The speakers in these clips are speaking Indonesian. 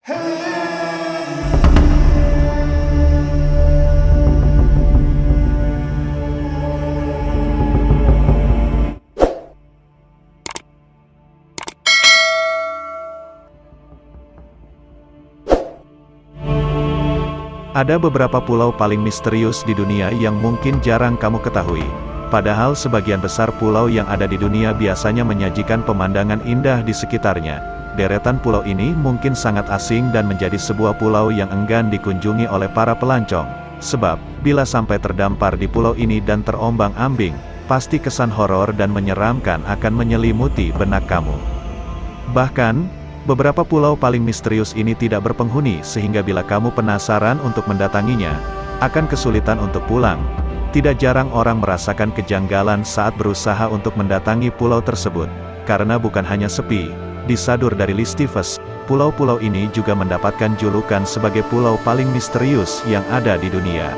Ada beberapa pulau paling misterius di dunia yang mungkin jarang kamu ketahui. Padahal sebagian besar pulau yang ada di dunia biasanya menyajikan pemandangan indah di sekitarnya. Deretan pulau ini mungkin sangat asing dan menjadi sebuah pulau yang enggan dikunjungi oleh para pelancong. Sebab, bila sampai terdampar di pulau ini dan terombang-ambing, pasti kesan horor dan menyeramkan akan menyelimuti benak kamu. Bahkan, beberapa pulau paling misterius ini tidak berpenghuni sehingga bila kamu penasaran untuk mendatanginya, akan kesulitan untuk pulang. Tidak jarang orang merasakan kejanggalan saat berusaha untuk mendatangi pulau tersebut, karena bukan hanya sepi, disadur dari Listifus, pulau-pulau ini juga mendapatkan julukan sebagai pulau paling misterius yang ada di dunia.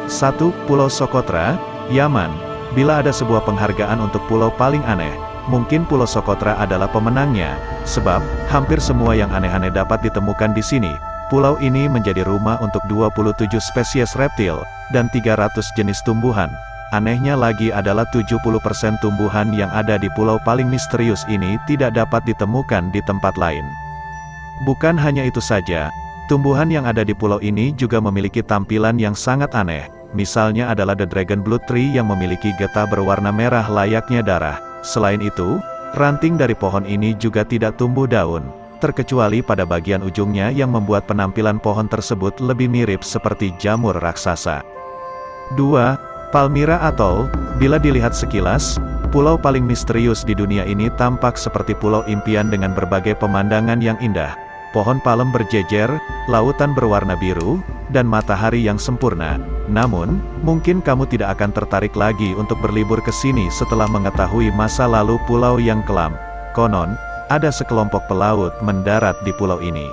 1. Pulau Socotra, Yaman. Bila ada sebuah penghargaan untuk pulau paling aneh, mungkin Pulau Socotra adalah pemenangnya, sebab hampir semua yang aneh-aneh dapat ditemukan di sini. Pulau ini menjadi rumah untuk 27 spesies reptil, dan 300 jenis tumbuhan. Anehnya lagi adalah 70% tumbuhan yang ada di pulau paling misterius ini tidak dapat ditemukan di tempat lain. Bukan hanya itu saja, tumbuhan yang ada di pulau ini juga memiliki tampilan yang sangat aneh. Misalnya adalah The Dragon Blood Tree yang memiliki getah berwarna merah layaknya darah. Selain itu, ranting dari pohon ini juga tidak tumbuh daun, terkecuali pada bagian ujungnya yang membuat penampilan pohon tersebut lebih mirip seperti jamur raksasa. 2. Palmyra Atoll. Bila dilihat sekilas, pulau paling misterius di dunia ini tampak seperti pulau impian dengan berbagai pemandangan yang indah. Pohon palem berjejer, lautan berwarna biru, dan matahari yang sempurna. Namun, mungkin kamu tidak akan tertarik lagi untuk berlibur ke sini setelah mengetahui masa lalu pulau yang kelam. Konon, ada sekelompok pelaut mendarat di pulau ini.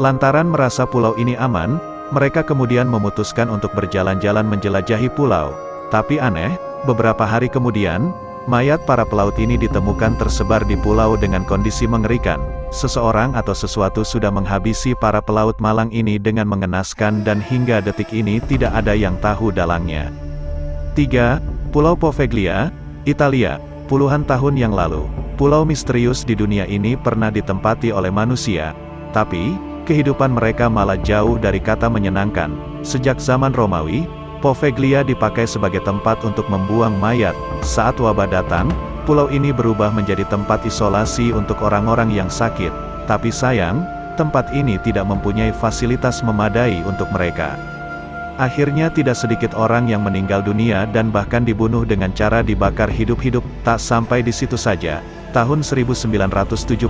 Lantaran merasa pulau ini aman, mereka kemudian memutuskan untuk berjalan-jalan menjelajahi pulau. Tapi aneh, beberapa hari kemudian, mayat para pelaut ini ditemukan tersebar di pulau dengan kondisi mengerikan. Seseorang atau sesuatu sudah menghabisi para pelaut malang ini dengan mengenaskan dan hingga detik ini tidak ada yang tahu dalangnya. 3. Pulau Poveglia, Italia. Puluhan tahun yang lalu, pulau misterius di dunia ini pernah ditempati oleh manusia. Tapi, kehidupan mereka malah jauh dari kata menyenangkan. Sejak zaman Romawi, Poveglia dipakai sebagai tempat untuk membuang mayat. Saat wabah datang, pulau ini berubah menjadi tempat isolasi untuk orang-orang yang sakit. Tapi sayang, tempat ini tidak mempunyai fasilitas memadai untuk mereka. Akhirnya tidak sedikit orang yang meninggal dunia dan bahkan dibunuh dengan cara dibakar hidup-hidup. Tak sampai di situ saja. Tahun 1972,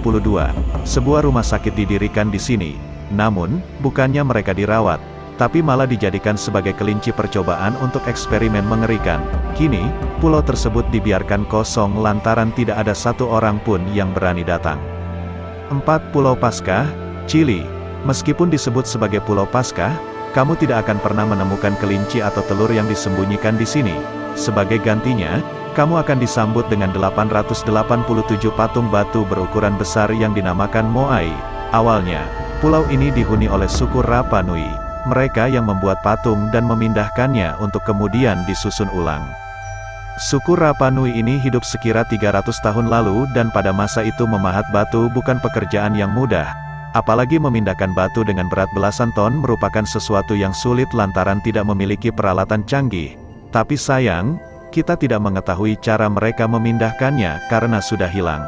sebuah rumah sakit didirikan di sini. Namun, bukannya mereka dirawat, tapi malah dijadikan sebagai kelinci percobaan untuk eksperimen mengerikan. Kini, pulau tersebut dibiarkan kosong lantaran tidak ada satu orang pun yang berani datang. 4. Pulau Paskah, Chili. Meskipun disebut sebagai Pulau Paskah, kamu tidak akan pernah menemukan kelinci atau telur yang disembunyikan di sini. Sebagai gantinya, kamu akan disambut dengan 887 patung batu berukuran besar yang dinamakan Moai. Awalnya, pulau ini dihuni oleh suku Rapa Nui. Mereka yang membuat patung dan memindahkannya untuk kemudian disusun ulang. Suku Rapa Nui ini hidup sekira 300 tahun lalu dan pada masa itu memahat batu bukan pekerjaan yang mudah. Apalagi memindahkan batu dengan berat belasan ton merupakan sesuatu yang sulit lantaran tidak memiliki peralatan canggih. Tapi sayang, kita tidak mengetahui cara mereka memindahkannya karena sudah hilang.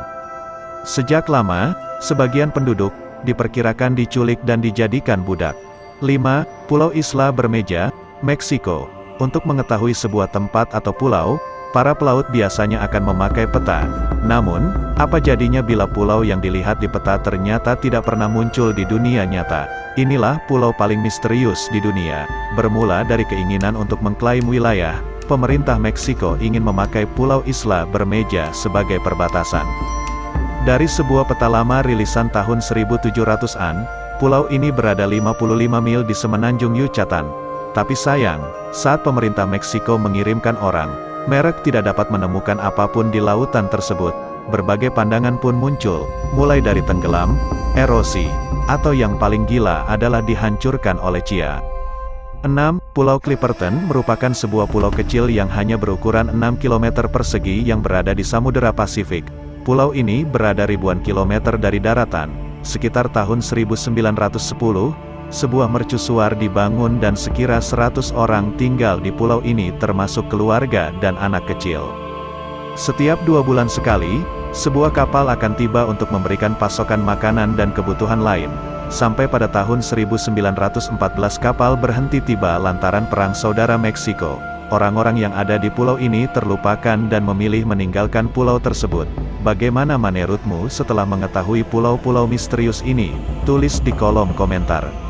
Sejak lama, sebagian penduduk diperkirakan diculik dan dijadikan budak. 5. Pulau Isla Bermeja, Meksiko. Untuk mengetahui sebuah tempat atau pulau, para pelaut biasanya akan memakai peta. Namun, apa jadinya bila pulau yang dilihat di peta ternyata tidak pernah muncul di dunia nyata? Inilah pulau paling misterius di dunia. Bermula dari keinginan untuk mengklaim wilayah, pemerintah Meksiko ingin memakai Pulau Isla Bermeja sebagai perbatasan. Dari sebuah peta lama rilisan tahun 1700-an, pulau ini berada 55 mil di semenanjung Yucatan. Tapi sayang, saat pemerintah Meksiko mengirimkan orang, mereka tidak dapat menemukan apapun di lautan tersebut. berbagai pandangan pun muncul, mulai dari tenggelam, erosi, atau yang paling gila adalah dihancurkan oleh Chia. 6. Pulau Clipperton merupakan sebuah pulau kecil yang hanya berukuran 6 km persegi yang berada di Samudera Pasifik. Pulau ini berada ribuan kilometer dari daratan. Sekitar tahun 1910, sebuah mercusuar dibangun dan sekira 100 orang tinggal di pulau ini termasuk keluarga dan anak kecil. Setiap 2 bulan sekali, sebuah kapal akan tiba untuk memberikan pasokan makanan dan kebutuhan lain. Sampai pada tahun 1914 kapal berhenti tiba lantaran Perang Saudara Meksiko. Orang-orang yang ada di pulau ini terlupakan dan memilih meninggalkan pulau tersebut. Bagaimana menurutmu setelah mengetahui pulau-pulau misterius ini? Tulis di kolom komentar.